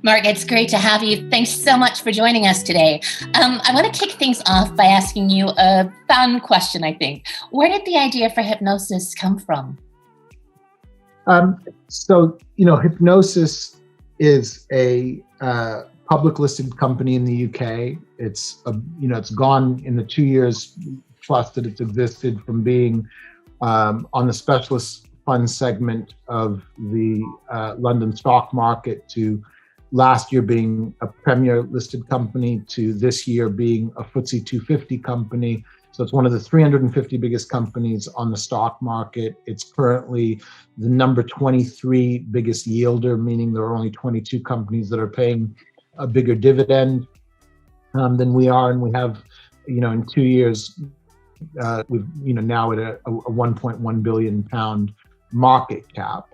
Mark, it's great to have you. Thanks so much for joining us today. I want to kick things off by asking you a fun question, I think. Where did the idea for hypnosis come from? Hypnosis is a public listed company in the UK. It's gone in the 2 years plus that it's existed from being on the specialist fund segment of the London stock market to last year being a premier listed company to this year being a FTSE 250 company. So it's one of the 350 biggest companies on the stock market. It's currently the number 23 biggest yielder, meaning there are only 22 companies that are paying a bigger dividend than we are. And we have, in 2 years, we've, now at a 1.1 billion pound market cap.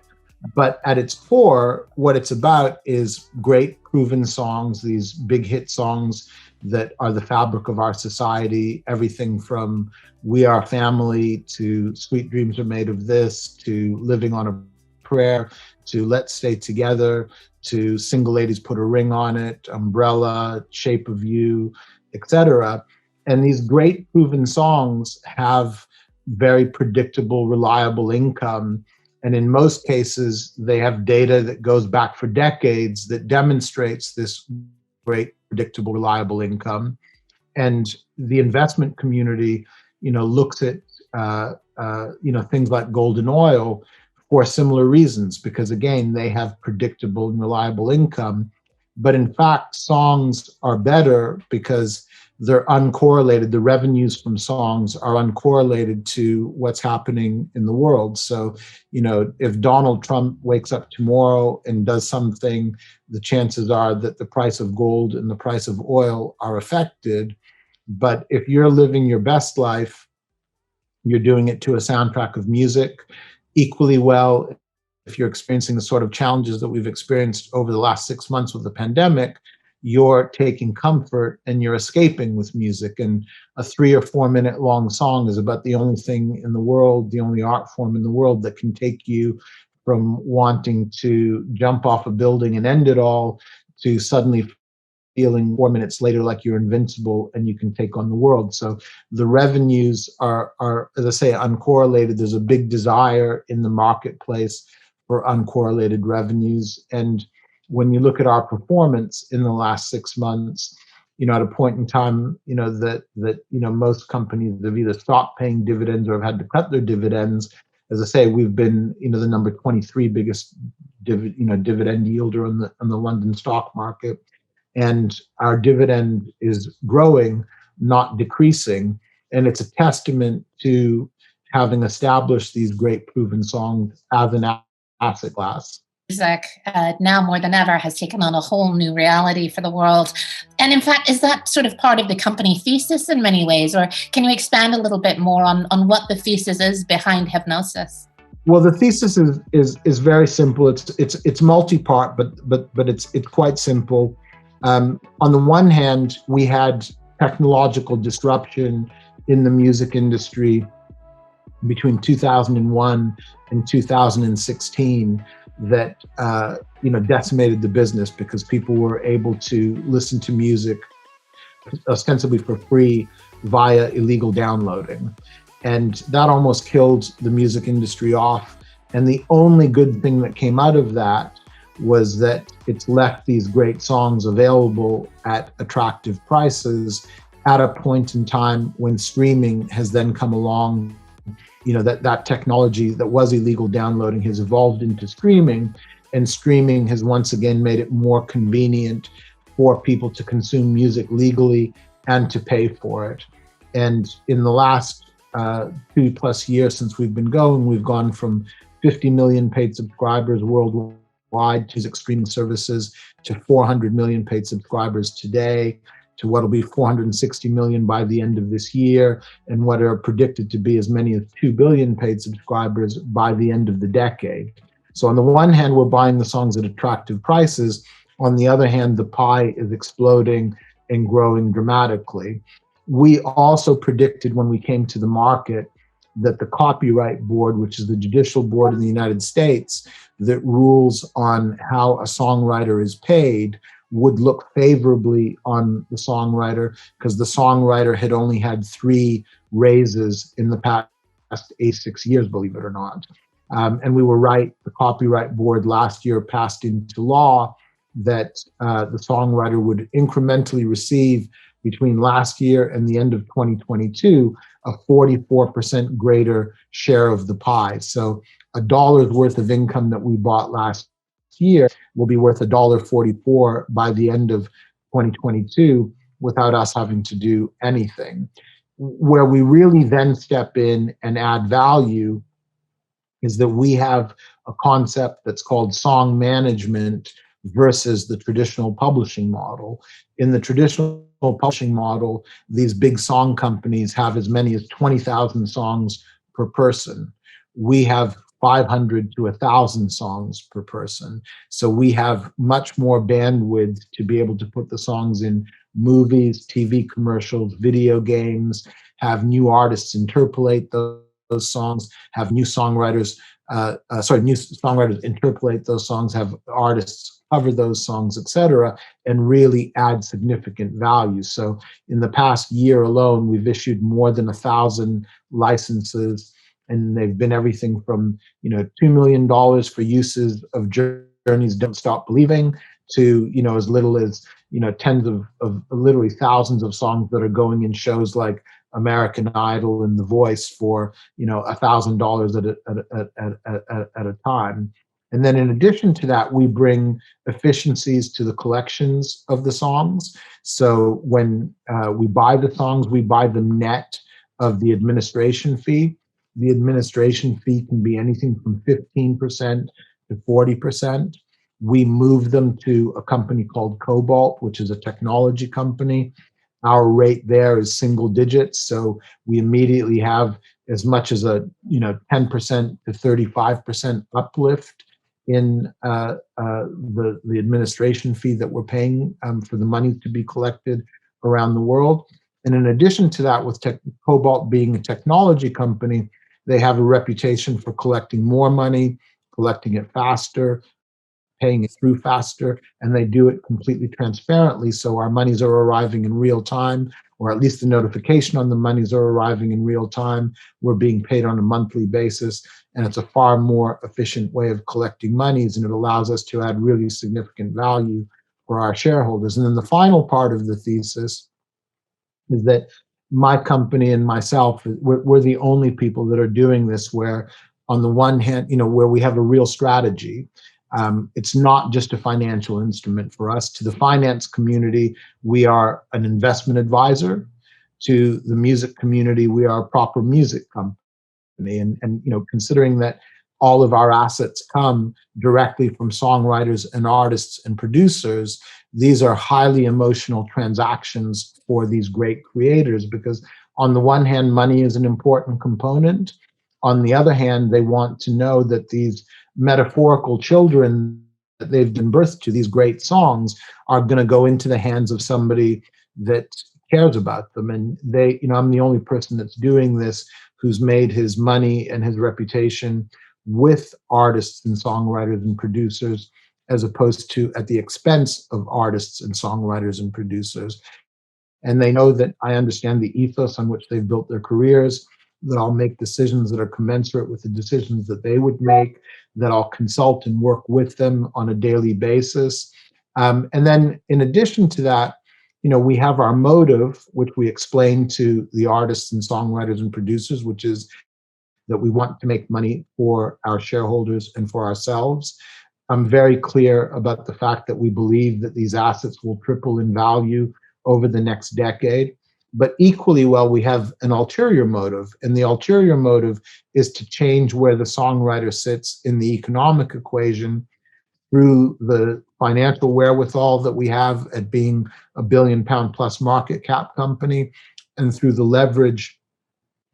But at its core, what it's about is great proven songs, these big hit songs that are the fabric of our society, everything from We Are Family to Sweet Dreams Are Made of This to Living on a Prayer to Let's Stay Together to Single Ladies Put a Ring on It, Umbrella, Shape of You, etc. And these great proven songs have very predictable, reliable income. And in most cases, they have data that goes back for decades that demonstrates this great, predictable, reliable income. And the investment community, looks at, things like gold and oil for similar reasons, because again, they have predictable and reliable income. But in fact, songs are better because they're uncorrelated. The revenues from songs are uncorrelated to what's happening in the world. So, if Donald Trump wakes up tomorrow and does something, the chances are that the price of gold and the price of oil are affected. But if you're living your best life, you're doing it to a soundtrack of music. Equally well, if you're experiencing the sort of challenges that we've experienced over the last 6 months with the pandemic, you're taking comfort and you're escaping with music. And a 3 or 4 minute long song is about the only thing in the world, the only art form in the world that can take you from wanting to jump off a building and end it all to suddenly feeling 4 minutes later like you're invincible and you can take on the world. So the revenues are, as I say, uncorrelated. There's a big desire in the marketplace for uncorrelated revenues. And when you look at our performance in the last 6 months, at a point in time, that most companies have either stopped paying dividends or have had to cut their dividends. As I say, we've been, the number 23 biggest dividend yielder on the London stock market. And our dividend is growing, not decreasing. And it's a testament to having established these great proven songs as an asset class. Music now more than ever has taken on a whole new reality for the world. And in fact, is that sort of part of the company thesis in many ways? Or can you expand a little bit more on what the thesis is behind hypnosis? Well, the thesis is very simple. It's multi-part, but it's quite simple. On the one hand, we had technological disruption in the music industry between 2001 and 2016 that decimated the business because people were able to listen to music ostensibly for free via illegal downloading. And that almost killed the music industry off. And the only good thing that came out of that was that it's left these great songs available at attractive prices at a point in time when streaming has then come along. That technology that was illegal downloading has evolved into streaming, and streaming has once again made it more convenient for people to consume music legally and to pay for it. And in the last 2+ years since we've been going, we've gone from 50 million paid subscribers worldwide to music streaming services to 400 million paid subscribers today, to what will be 460 million by the end of this year, and what are predicted to be as many as 2 billion paid subscribers by the end of the decade. So on the one hand, we're buying the songs at attractive prices. On the other hand, the pie is exploding and growing dramatically. We also predicted when we came to the market that the Copyright Board, which is the judicial board in the United States that rules on how a songwriter is paid would look favorably on the songwriter, because the songwriter had only had 3 raises in the past 6 years, believe it or not. And we were right. The Copyright Board last year passed into law that the songwriter would incrementally receive, between last year and the end of 2022, a 44% greater share of the pie. So $1 worth of income that we bought last year will be worth $1.44 by the end of 2022 without us having to do anything. Where we really then step in and add value is that we have a concept that's called song management versus the traditional publishing model. In the traditional publishing model, these big song companies have as many as 20,000 songs per person. We have 500 to 1,000 songs per person. So we have much more bandwidth to be able to put the songs in movies, TV commercials, video games, have new artists interpolate those songs, have new songwriters interpolate those songs, have artists cover those songs, etc., and really add significant value. So in the past year alone, we've issued more than 1,000 licenses, and they've been everything from $2 million for uses of Journey's "Don't Stop Believing" to as little as tens of literally thousands of songs that are going in shows like American Idol and The Voice for $1,000 at a time. And then in addition to that, we bring efficiencies to the collections of the songs. So when we buy the songs, we buy them net of the administration fee. The administration fee can be anything from 15% to 40%. We move them to a company called Cobalt, which is a technology company. Our rate there is single digits, so we immediately have as much as a 10% to 35% uplift in the administration fee that we're paying for the money to be collected around the world. And in addition to that, with Cobalt being a technology company, they have a reputation for collecting more money, collecting it faster, paying it through faster, and they do it completely transparently. So our monies are arriving in real time, or at least the notification on the monies are arriving in real time. We're being paid on a monthly basis, and it's a far more efficient way of collecting monies, and it allows us to add really significant value for our shareholders. And then the final part of the thesis is that my company and myself, we're the only people that are doing this, where on the one hand, where we have a real strategy. It's not just a financial instrument for us. To the finance community, we are an investment advisor. To the music community, we are a proper music company. And considering that all of our assets come directly from songwriters and artists and producers, these are highly emotional transactions for these great creators, because on the one hand, money is an important component. On the other hand, they want to know that these metaphorical children that they've given birth to, these great songs, are going to go into the hands of somebody that cares about them. And I'm the only person that's doing this who's made his money and his reputation with artists and songwriters and producers, as opposed to at the expense of artists and songwriters and producers. And they know that I understand the ethos on which they've built their careers, that I'll make decisions that are commensurate with the decisions that they would make, that I'll consult and work with them on a daily basis. And then in addition to that, we have our motive, which we explain to the artists and songwriters and producers, which is that we want to make money for our shareholders and for ourselves. I'm very clear about the fact that we believe that these assets will triple in value over the next decade. But equally well, we have an ulterior motive, and the ulterior motive is to change where the songwriter sits in the economic equation through the financial wherewithal that we have at being a £1 billion plus market cap company, and through the leverage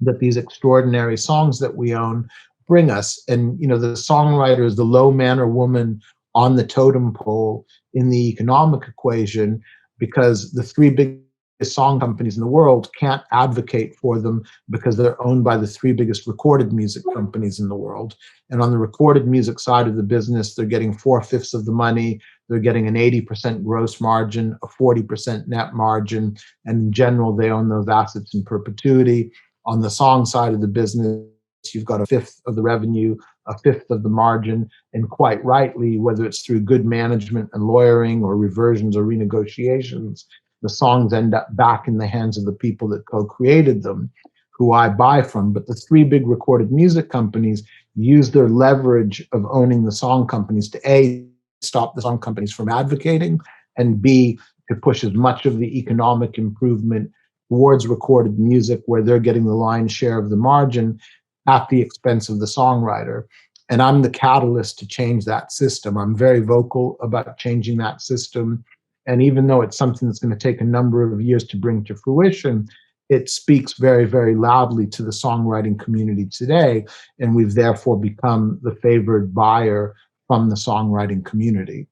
that these extraordinary songs that we own bring us. And the songwriter is the low man or woman on the totem pole in the economic equation, because the 3 big song companies in the world can't advocate for them because they're owned by the three biggest recorded music companies in the world. And on the recorded music side of the business, they're getting 4/5 of the money. They're getting an 80% gross margin, a 40% net margin. And in general, they own those assets in perpetuity. On the song side of the business, you've got 1/5 of the revenue, 1/5 of the margin. And quite rightly, whether it's through good management and lawyering or reversions or renegotiations, the songs end up back in the hands of the people that co-created them, who I buy from. But the three big recorded music companies use their leverage of owning the song companies to A, stop the song companies from advocating, and B, to push as much of the economic improvement towards recorded music, where they're getting the lion's share of the margin at the expense of the songwriter. And I'm the catalyst to change that system. I'm very vocal about changing that system. And even though it's something that's going to take a number of years to bring to fruition, it speaks very, very loudly to the songwriting community today. And we've therefore become the favored buyer from the songwriting community.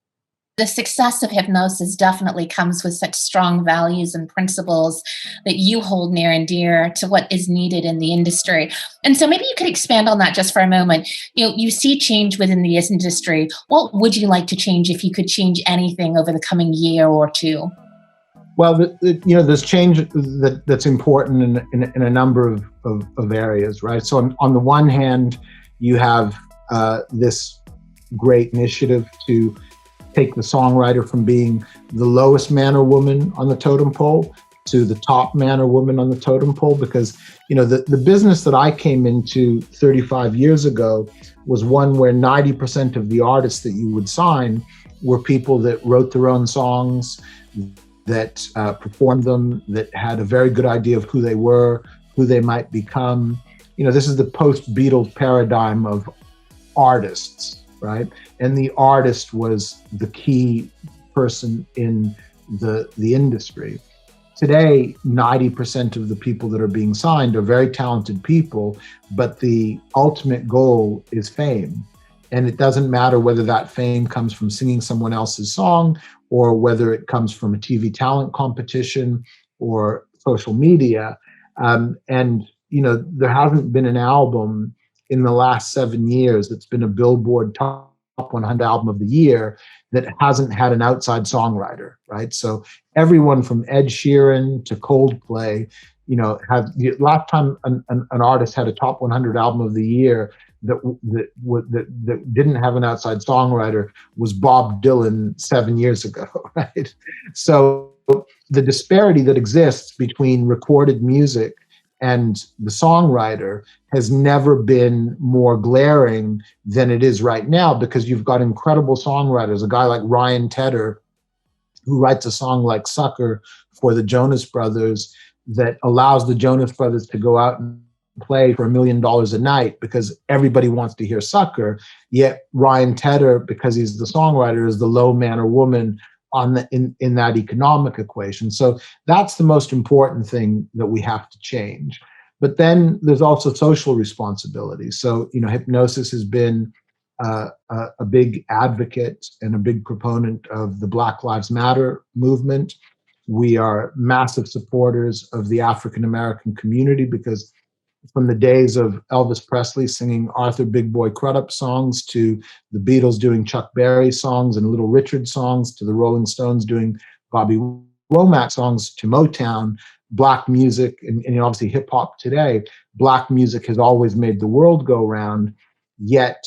The success of hypnosis definitely comes with such strong values and principles that you hold near and dear to what is needed in the industry. And so maybe you could expand on that just for a moment. You see change within the industry. What would you like to change if you could change anything over the coming year or two? Well, there's change that's important in a number of areas, right? So on the one hand, you have this great initiative to take the songwriter from being the lowest man or woman on the totem pole to the top man or woman on the totem pole. Because, the business that I came into 35 years ago was one where 90% of the artists that you would sign were people that wrote their own songs, that performed them, that had a very good idea of who they were, who they might become. This is the post-Beatles paradigm of artists, right? And the artist was the key person in the industry. Today, 90% of the people that are being signed are very talented people, but the ultimate goal is fame. And it doesn't matter whether that fame comes from singing someone else's song or whether it comes from a TV talent competition or social media. There hasn't been an album in the last 7 years that's been a Billboard top 100 album of the year that hasn't had an outside songwriter, right? So everyone from Ed Sheeran to Coldplay, last time an artist had a top 100 album of the year that didn't have an outside songwriter was Bob Dylan 7 years ago, right? So the disparity that exists between recorded music and the songwriter has never been more glaring than it is right now, because you've got incredible songwriters, a guy like Ryan Tedder, who writes a song like Sucker for the Jonas Brothers that allows the Jonas Brothers to go out and play for $1 million a night because everybody wants to hear Sucker. Yet Ryan Tedder, because he's the songwriter, is the low man or woman in that economic equation. So that's the most important thing that we have to change. But then there's also social responsibility. So, hypnosis has been a big advocate and a big proponent of the Black Lives Matter movement. We are massive supporters of the African American community, because from the days of Elvis Presley singing Arthur Big Boy Crudup songs, to the Beatles doing Chuck Berry songs and Little Richard songs, to the Rolling Stones doing Bobby Womack songs, to Motown, Black music, and obviously hip hop today, Black music has always made the world go round. Yet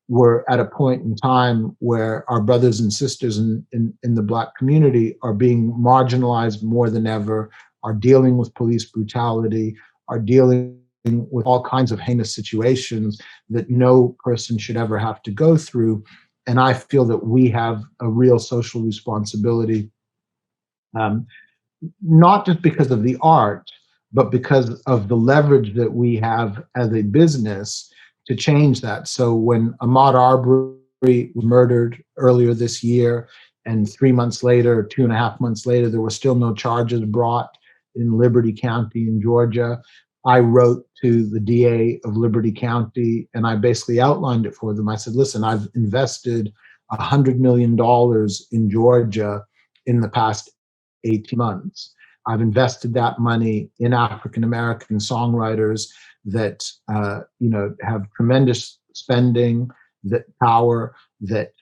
we're at a point in time where our brothers and sisters in the Black community are being marginalized more than ever, are dealing with police brutality, are dealing with all kinds of heinous situations that no person should ever have to go through. And I feel that we have a real social responsibility, not just because of the art, but because of the leverage that we have as a business to change that. So when Ahmaud Arbery was murdered earlier this year, and 3 months later, 2.5 months later, there were still no charges brought in Liberty County in Georgia, I wrote to the DA of Liberty County and I basically outlined it for them. I said, listen, I've invested $100 million in Georgia in the past 18 months. I've invested that money in African American songwriters that have tremendous spending, that power, that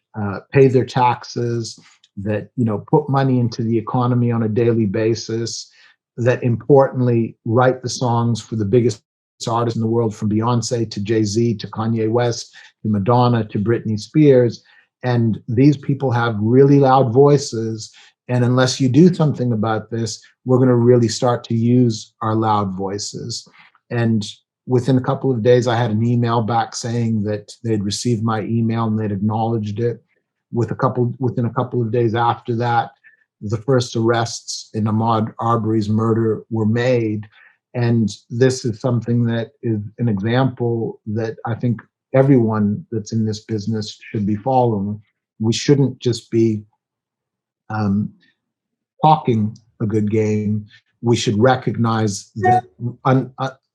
pay their taxes, that put money into the economy on a daily basis, that importantly write the songs for the biggest artists in the world, from Beyonce to Jay-Z to Kanye West to Madonna to Britney Spears. And these people have really loud voices. And unless you do something about this, we're going to really start to use our loud voices. And within a couple of days, I had an email back saying that they'd received my email and they'd acknowledged it. Within a couple of days after that, the first arrests in Ahmaud Arbery's murder were made. And this is something that is an example that I think everyone that's in this business should be following. We shouldn't just be talking a good game. We should recognize that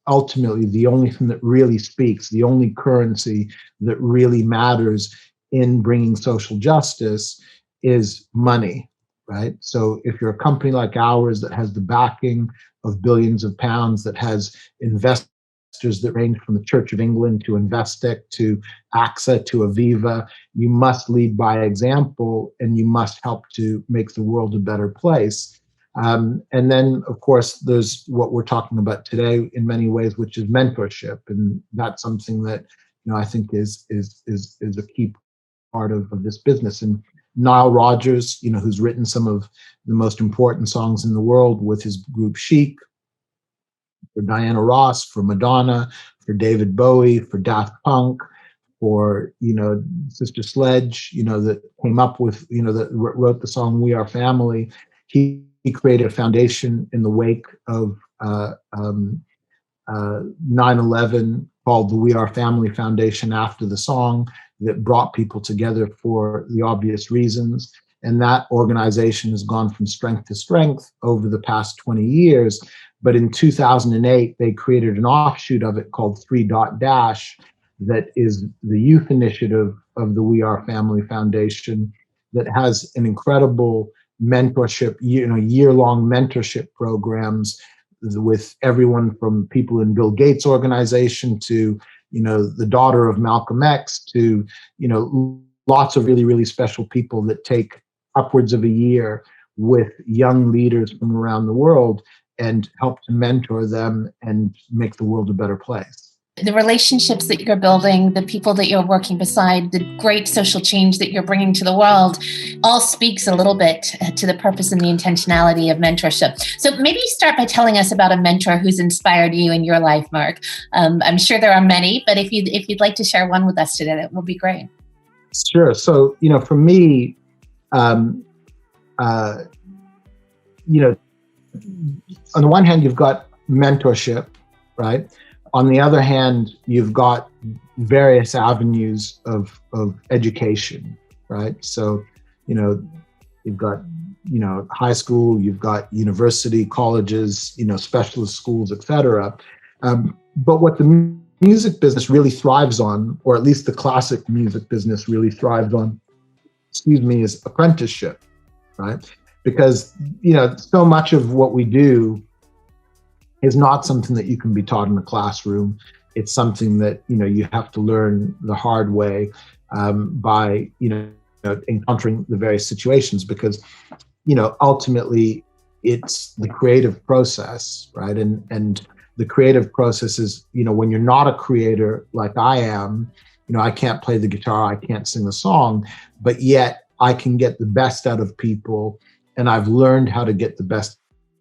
ultimately the only thing that really speaks, the only currency that really matters in bringing social justice is money, right? So if you're a company like ours that has the backing of billions of pounds, that has investors that range from the Church of England to Investec to AXA to Aviva, you must lead by example, and you must help to make the world a better place. And then, of course, there's what we're talking about today in many ways, which is mentorship, and that's something that I think is a key part of this business. And Nile Rodgers, who's written some of the most important songs in the world with his group Chic, for Diana Ross, for Madonna, for David Bowie, for Daft Punk, for Sister Sledge, that came up with that wrote the song "We Are Family." He created a foundation in the wake of 9/11 called the We Are Family Foundation after the song, that brought people together for the obvious reasons. And that organization has gone from strength to strength over the past 20 years. But in 2008, they created an offshoot of it called 3.Dash, that is the youth initiative of the We Are Family Foundation, that has an incredible mentorship, year-long mentorship programs with everyone from people in Bill Gates' organization to the daughter of Malcolm X to lots of really, really special people that take upwards of a year with young leaders from around the world and help to mentor them and make the world a better place. The relationships that you're building, the people that you're working beside, the great social change that you're bringing to the world, all speaks a little bit to the purpose and the intentionality of mentorship. So maybe start by telling us about a mentor who's inspired you in your life, Mark. I'm sure there are many, but if you'd like to share one with us today, that will be great. Sure. So, for me, on the one hand, you've got mentorship, right? On the other hand, you've got various avenues of education, right? So, you've got, high school, you've got university, colleges, specialist schools, etc. But what the music business really thrives on, or at least the classic music business really thrives on, is apprenticeship, right? Because, so much of what we do is not something that you can be taught in a classroom. It's something that, you have to learn the hard way by, encountering the various situations, because, ultimately it's the creative process, right? And the creative process is, when you're not a creator like I am, I can't play the guitar, I can't sing a song, but yet I can get the best out of people. And I've learned how to get the best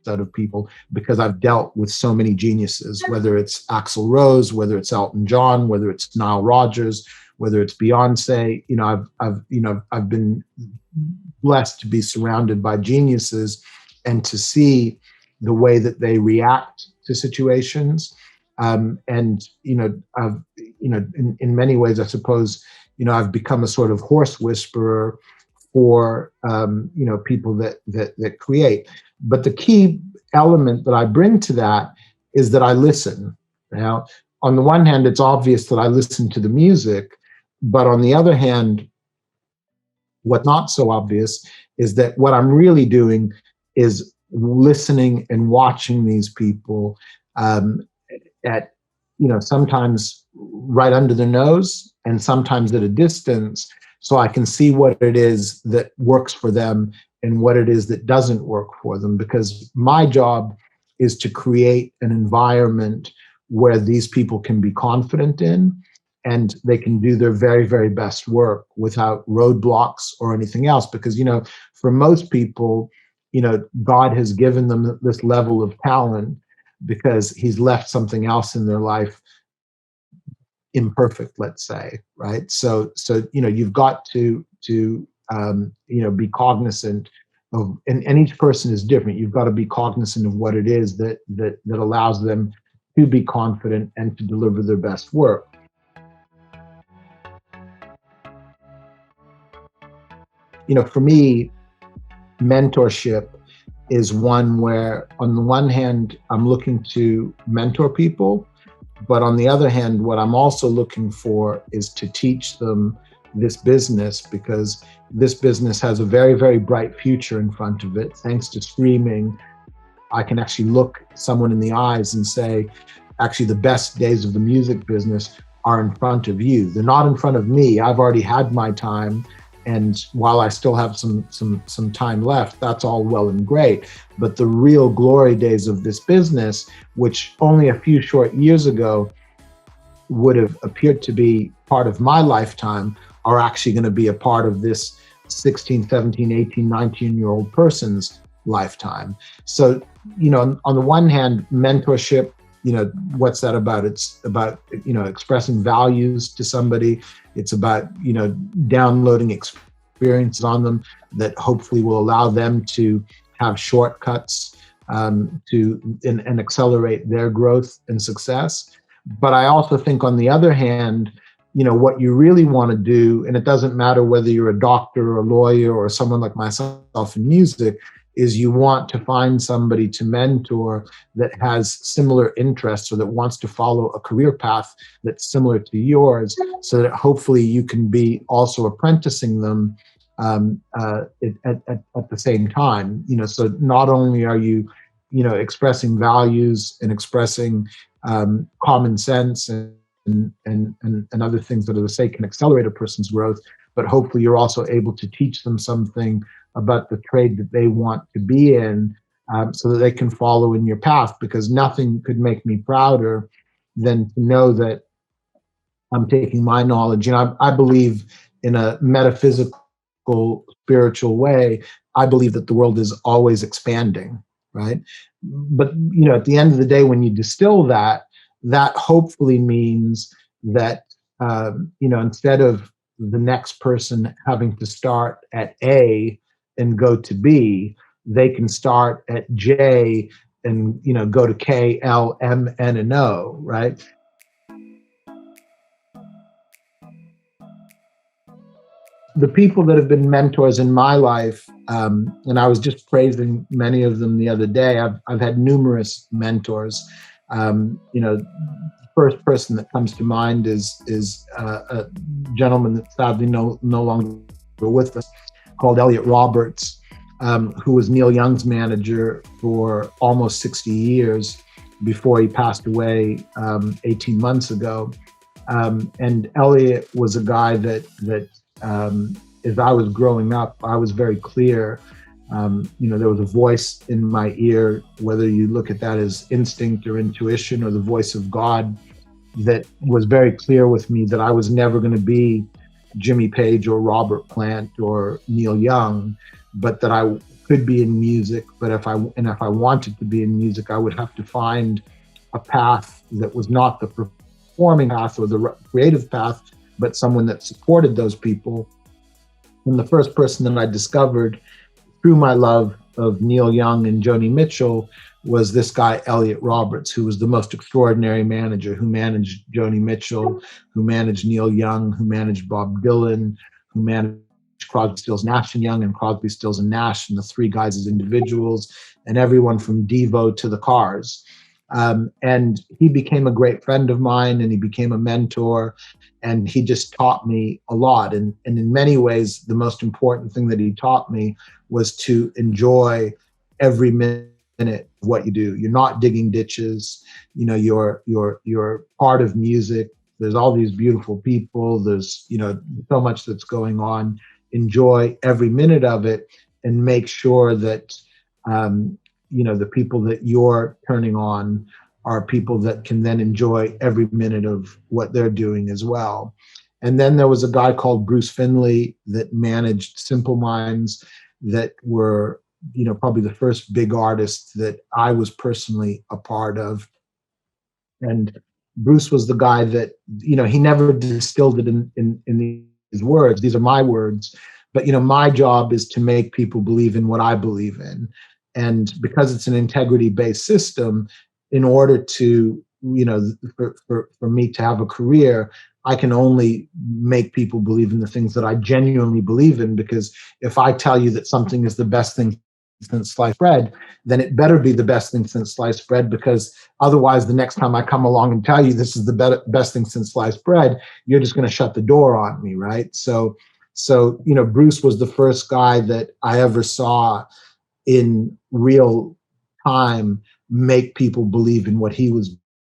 out of people because I've dealt with so many geniuses, whether it's Axl Rose, whether it's Elton John, whether it's Nile Rodgers, whether it's Beyonce. I've been blessed to be surrounded by geniuses and to see the way that they react to situations. In many ways, I suppose, I've become a sort of horse whisperer for people that create. But the key element that I bring to that is that I listen. Now, on the one hand, it's obvious that I listen to the music, but on the other hand, what's not so obvious is that what I'm really doing is listening and watching these people at, sometimes right under their nose and sometimes at a distance, so I can see what it is that works for them and what it is that doesn't work for them. Because my job is to create an environment where these people can be confident in and they can do their very, very best work without roadblocks or anything else. Because, for most people, God has given them this level of talent because he's left something else in their life imperfect, let's say, right? So you've got to be cognizant of, and each person is different. You've got to be cognizant of what it is that allows them to be confident and to deliver their best work. For me, mentorship is one where, on the one hand, I'm looking to mentor people, but on the other hand, what I'm also looking for is to teach them this business, because this business has a very, very bright future in front of it. Thanks to streaming, I can actually look someone in the eyes and say, actually, the best days of the music business are in front of you. They're not in front of me. I've already had my time. And while I still have some time left, that's all well and great. But the real glory days of this business, which only a few short years ago would have appeared to be part of my lifetime, are actually going to be a part of this 16, 17, 18, 19-year-old person's lifetime. So, on the one hand, mentorship, what's that about? It's about, expressing values to somebody. It's about, downloading experiences on them that hopefully will allow them to have shortcuts and accelerate their growth and success. But I also think, on the other hand, what you really want to do, and it doesn't matter whether you're a doctor or a lawyer or someone like myself in music, is you want to find somebody to mentor that has similar interests or that wants to follow a career path that's similar to yours, so that hopefully you can be also apprenticing them at the same time. So not only are you, expressing values and expressing common sense and other things that, as I say, can accelerate a person's growth, but hopefully you're also able to teach them something about the trade that they want to be in, so that they can follow in your path. Because nothing could make me prouder than to know that I'm taking my knowledge. I believe in a metaphysical, spiritual way. I believe that the world is always expanding, right? But, at the end of the day, when you distill that hopefully means that, instead of the next person having to start at A and go to B, they can start at J and, go to K, L, M, N, and O, right? The people that have been mentors in my life, and I was just praising many of them the other day. I've had numerous mentors. First person that comes to mind is a gentleman that's sadly no longer with us, called Elliot Roberts, who was Neil Young's manager for almost 60 years before he passed away 18 months ago. And Elliot was a guy that as I was growing up, I was very clear. There was a voice in my ear, whether you look at that as instinct or intuition or the voice of God, that was very clear with me that I was never going to be Jimmy Page or Robert Plant or Neil Young, but that I could be in music. But if I wanted to be in music, I would have to find a path that was not the performing path or the creative path, but someone that supported those people. And the first person that I discovered through my love of Neil Young and Joni Mitchell was this guy, Elliot Roberts, who was the most extraordinary manager, who managed Joni Mitchell, who managed Neil Young, who managed Bob Dylan, who managed Crosby, Stills, Nash and Young, and Crosby, Stills and Nash, and the three guys as individuals, and everyone from Devo to the Cars. And he became a great friend of mine, and he became a mentor, and he just taught me a lot. And in many ways, the most important thing that he taught me was to enjoy every minute of what you do. You're not digging ditches. You know, you're part of music. There's all these beautiful people. There's, you know, so much that's going on. Enjoy every minute of it, and make sure that, you know, the people that you're turning on are people that can then enjoy every minute of what they're doing as well. And then there was a guy called Bruce Finley that managed Simple Minds, that were, you know, probably the first big artists that I was personally a part of. And Bruce was the guy that, you know, he never distilled it in these words. These are my words. But, you know, my job is to make people believe in what I believe in. And because it's an integrity-based system, in order to, you know, for me to have a career, I can only make people believe in the things that I genuinely believe in. Because if I tell you that something is the best thing since sliced bread, then it better be the best thing since sliced bread, because otherwise the next time I come along and tell you this is the best thing since sliced bread, you're just going to shut the door on me, right? So, you know, Bruce was the first guy that I ever saw in real time make people believe in what he was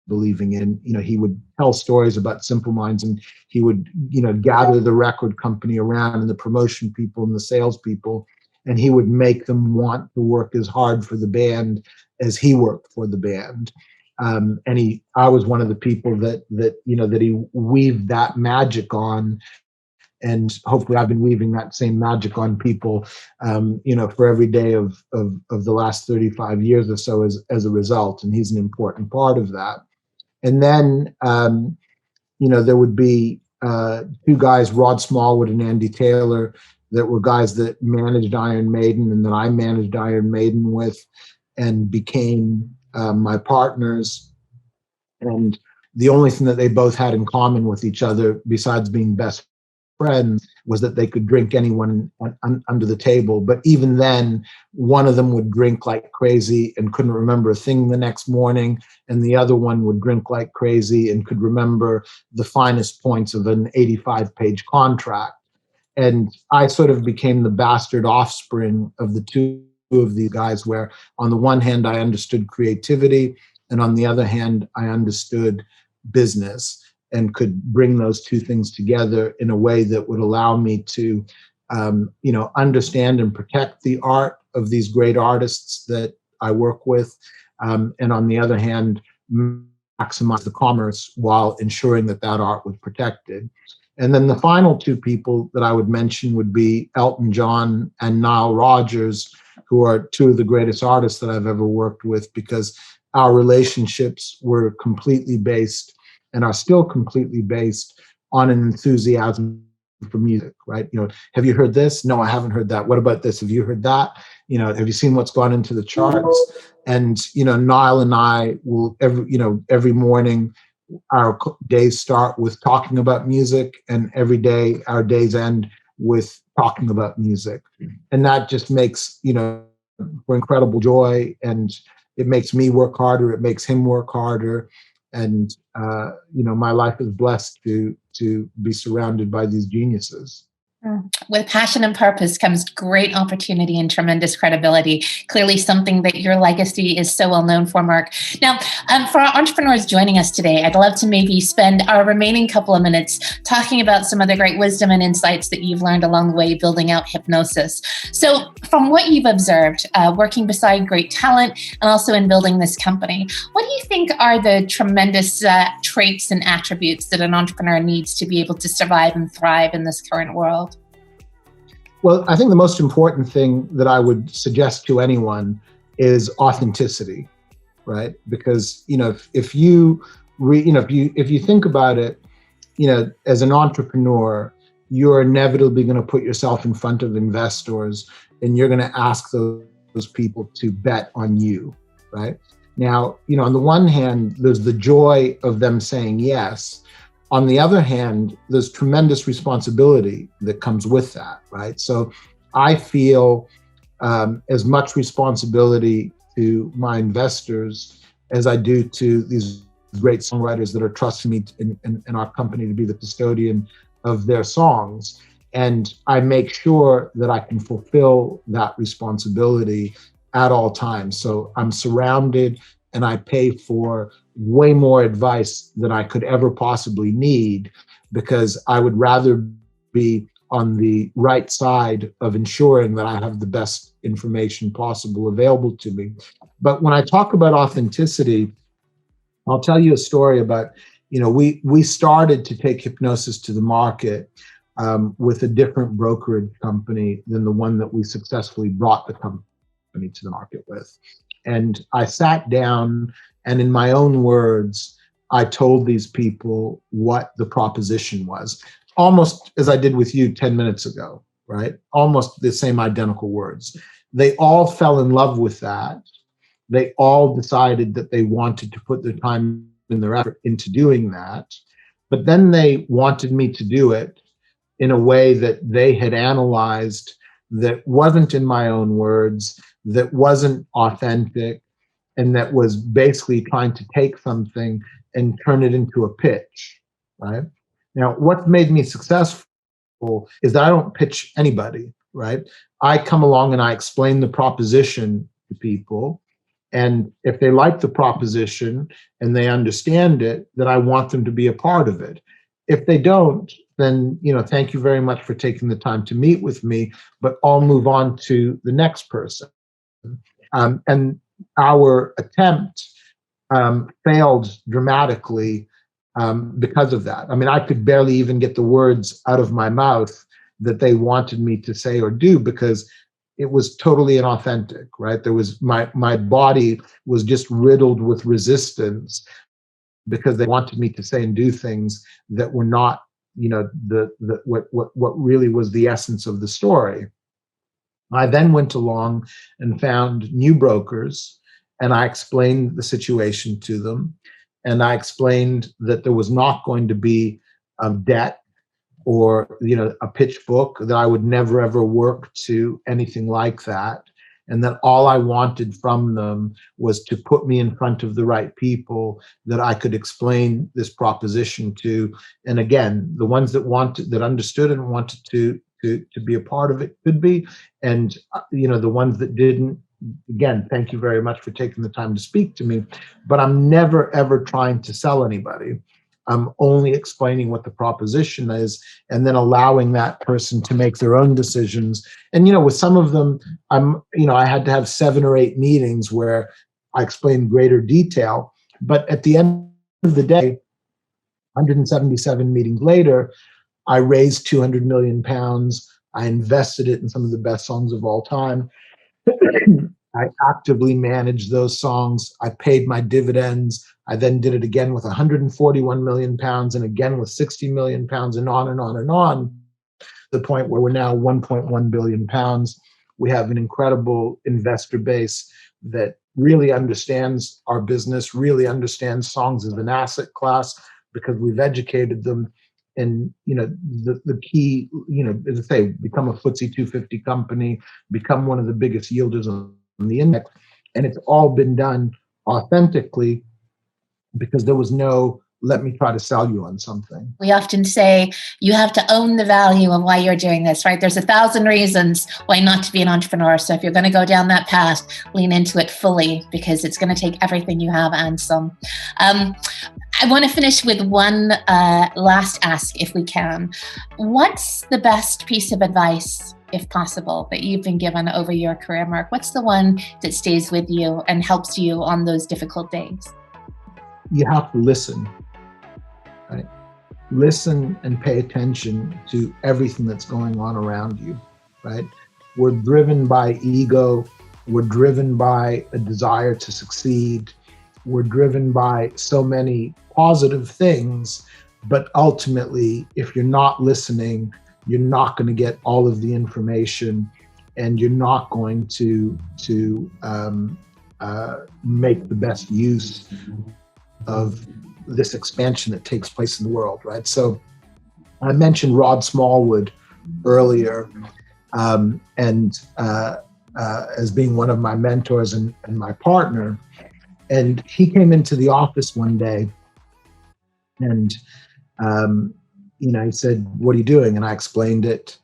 believing in. You know, he would tell stories about Simple Minds, and he would, you know, gather the record company around and the promotion people and the sales people, and he would make them want to work as hard for the band as he worked for the band. And I was one of the people that you know, that he weaved that magic on. And hopefully I've been weaving that same magic on people, you know, for every day of the last 35 years or so as a result. And he's an important part of that. And then, you know, there would be two guys, Rod Smallwood and Andy Taylor, that were guys that managed Iron Maiden and that I managed Iron Maiden with, and became my partners. And the only thing that they both had in common with each other, besides being best friends, was that they could drink anyone under the table. But even then, one of them would drink like crazy and couldn't remember a thing the next morning, and the other one would drink like crazy and could remember the finest points of an 85-page contract. And I sort of became the bastard offspring of the two of these guys, where on the one hand I understood creativity, and on the other hand I understood business, and could bring those two things together in a way that would allow me to, you know, understand and protect the art of these great artists that I work with, and on the other hand, maximize the commerce while ensuring that that art was protected. And then the final two people that I would mention would be Elton John and Nile Rodgers, who are two of the greatest artists that I've ever worked with, because our relationships were completely based, and are still completely based, on an enthusiasm for music, right? You know, have you heard this? No, I haven't heard that. What about this? Have you heard that? You know, have you seen what's gone into the charts? And, you know, Niall and I will every morning, our days start with talking about music, and every day our days end with talking about music. And that just makes, you know, for incredible joy, and it makes me work harder. It makes him work harder. And, you know, my life is blessed to be surrounded by these geniuses. With passion and purpose comes great opportunity and tremendous credibility. Clearly something that your legacy is so well known for, Merck. Now, for our entrepreneurs joining us today, I'd love to maybe spend our remaining couple of minutes talking about some of the great wisdom and insights that you've learned along the way building out hypnosis. So from what you've observed, working beside great talent and also in building this company, what do you think are the tremendous traits and attributes that an entrepreneur needs to be able to survive and thrive in this current world? Well, I think the most important thing that I would suggest to anyone is authenticity, right? Because, you know, if you think about it, you know, as an entrepreneur, you're inevitably going to put yourself in front of investors, and you're going to ask those people to bet on you, right? Now, you know, on the one hand, there's the joy of them saying yes. On the other hand, there's tremendous responsibility that comes with that, right? So I feel as much responsibility to my investors as I do to these great songwriters that are trusting me in our company to be the custodian of their songs. And I make sure that I can fulfill that responsibility at all times. So I'm surrounded and I pay for way more advice than I could ever possibly need, because I would rather be on the right side of ensuring that I have the best information possible available to me. But when I talk about authenticity, I'll tell you a story about, we started to take hypnosis to the market with a different brokerage company than the one that we successfully brought the company to the market with. And I sat down and, in my own words, I told these people what the proposition was, almost as I did with you 10 minutes ago, right? Almost the same identical words. They all fell in love with that. They all decided that they wanted to put their time and their effort into doing that. But then they wanted me to do it in a way that they had analyzed, that wasn't in my own words, that wasn't authentic, and that was basically trying to take something and turn it into a pitch, right? Now, what made me successful is that I don't pitch anybody, right? I come along and I explain the proposition to people. And if they like the proposition and they understand it, then I want them to be a part of it. If they don't, then, thank you very much for taking the time to meet with me, but I'll move on to the next person. And our attempt failed dramatically because of that. I mean, I could barely even get the words out of my mouth that they wanted me to say or do, because it was totally inauthentic, right? There was my body was just riddled with resistance because they wanted me to say and do things that were not, what really was the essence of the story. I then went along and found new brokers, and I explained the situation to them, and I explained that there was not going to be a debt or a pitch book, that I would never ever work to anything like that, and that all I wanted from them was to put me in front of the right people that I could explain this proposition to. And again, the ones that understood and wanted to be a part of it could be, and the ones that didn't, again, thank you very much for taking the time to speak to me, but I'm never ever trying to sell anybody. I'm only explaining what the proposition is, and then allowing that person to make their own decisions. And with some of them, I had to have 7 or 8 meetings where I explained greater detail. But at the end of the day, 177 meetings later, I raised 200 million pounds. I invested it in some of the best songs of all time. I actively managed those songs. I paid my dividends. I then did it again with 141 million pounds and again with 60 million pounds, and on and on and on, to the point where we're now 1.1 billion pounds. We have an incredible investor base that really understands our business, really understands songs as an asset class, because we've educated them. And the key, as I say, become a FTSE 250 company, become one of the biggest yielders on the index, and it's all been done authentically, because there was no let me try to sell you on something. We often say you have to own the value of why you're doing this, right? There's 1,000 reasons why not to be an entrepreneur. So if you're going to go down that path, lean into it fully, because it's going to take everything you have and some. I want to finish with one last ask, if we can. What's the best piece of advice, if possible, that you've been given over your career, Mark? What's the one that stays with you and helps you on those difficult days? You have to listen, right? Listen and pay attention to everything that's going on around you, right? We're driven by ego. We're driven by a desire to succeed. We're driven by so many positive things, but ultimately, if you're not listening, you're not going to get all of the information, and you're not going to make the best use of this expansion that takes place in the world, right? So I mentioned Rod Smallwood earlier, as being one of my mentors and my partner. And he came into the office one day, and he said, "What are you doing?" And I explained it.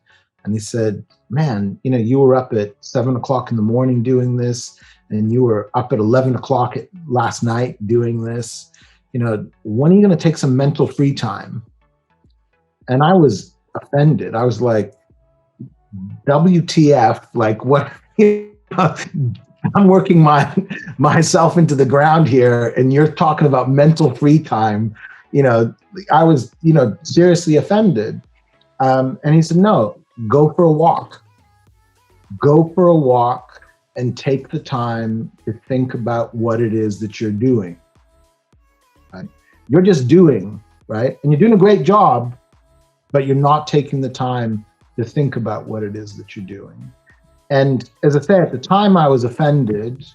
And he said, man, you were up at 7 o'clock in the morning doing this, and you were up at 11 o'clock last night doing this. When are you going to take some mental free time? And I was offended. I was like, WTF, like what? I'm working myself into the ground here, and you're talking about mental free time. I was, seriously offended. And he said, no, go for a walk. Go for a walk and take the time to think about what it is that you're doing. Right? You're just doing, right? And you're doing a great job, but you're not taking the time to think about what it is that you're doing. And as I say, at the time I was offended.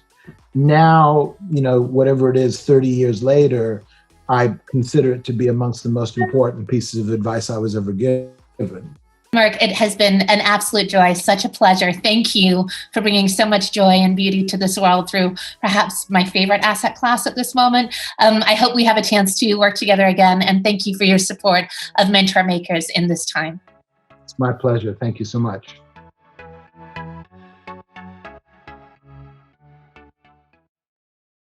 Now, whatever it is, 30 years later, I consider it to be amongst the most important pieces of advice I was ever given. Merck, it has been an absolute joy, such a pleasure. Thank you for bringing so much joy and beauty to this world through perhaps my favorite asset class at this moment. I hope we have a chance to work together again, and thank you for your support of Mentor Makers in this time. It's my pleasure. Thank you so much.